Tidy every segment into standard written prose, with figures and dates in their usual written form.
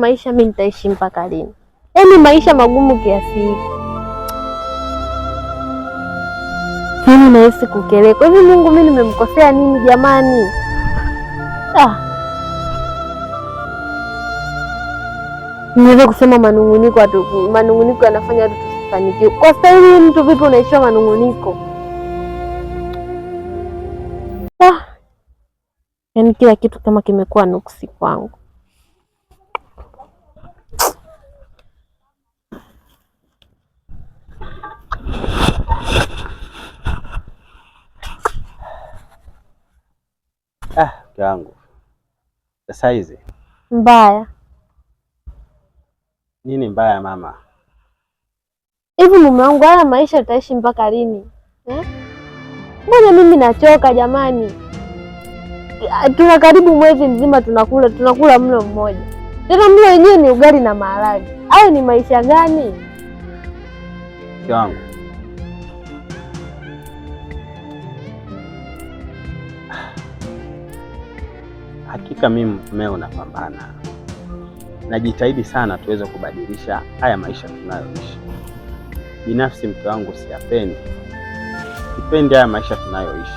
maisha mimi nitaishi mpaka lini? Yaani maisha magumu kiasi hiki. Mimi nahisi kukeleka. Hivi Mungu mimi nimemkosea nini jamani? Niweza kusema manunguniko yanafanya watu tusifanikiwe. Kwa staili mtu vipi unaishiwa manunguniko? Yaani kila kitu kama kimekuwa nuksi kwangu. Mke wangu sasa hizi mbaya nini? Mbaya mama? Hivi mume wangu, haya maisha tutaishi mpaka lini? Mbona mimi nachoka jamani. Tuna karibu mwezi mzima tunakula mlo mmoja, tena mlo wenyewe ni ugali na maharage. Hayo ni maisha gani? Mke wangu, hakika mimi mmeo napambana, najitahidi sana tuweze kubadilisha haya maisha tunayoishi. Binafsi mke wangu sipendi haya maisha tunayoishi,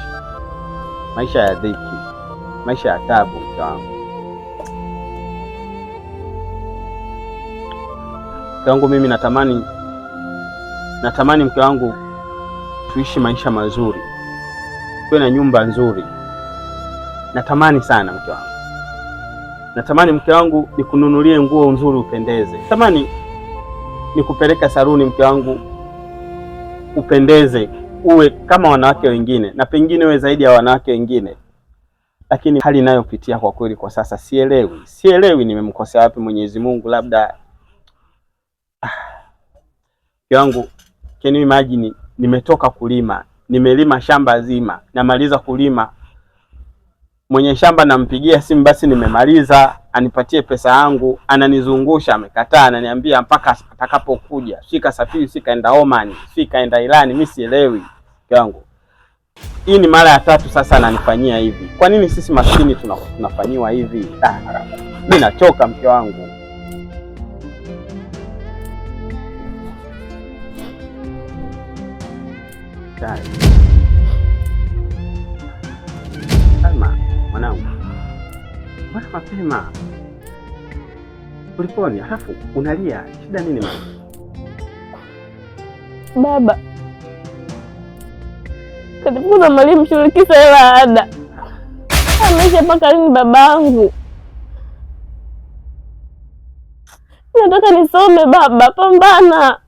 maisha ya dhiki, maisha ya taabu. Mke wangu mimi natamani mke wangu tuishi maisha mazuri, tuwe na nyumba nzuri. Natamani sana mke wangu, natamani mke wangu nikununulie nguo nzuri upendeze, natamani nikupeleka saluni mke wangu upendeze, uwe kama wanawake wengine na pengine uwe zaidi ya wanawake wengine. Lakini hali ninayopitia kwa kweli kwa sasa sielewi nimemkosea wapi Mwenyezi Mungu. Labda mke wangu, can you imagine, nimetoka kulima, nimelima shamba zima, namaliza kulima, mwenye shamba nampigia simu basi nimemaliza anipatie pesa yangu, ananizungusha, amekataa, ananiambia mpaka atakapokuja, shika safiri, sikaenda Oman, sikaenda Irani. Mimi sielewi mke wangu. Hii ni mara ya 3 sasa ananifanyia hivi. Kwa nini sisi maskini tunafanyiwa hivi? Mimi nachoka mke wangu. Alma, mwanangu, mbona mapema? Kulikoni? Halafu unalia, shida nini mama? Baba katifuza mwalimu shule kisa hela ada. Maisha mpaka lini babangu? Nataka nisome baba, pambana.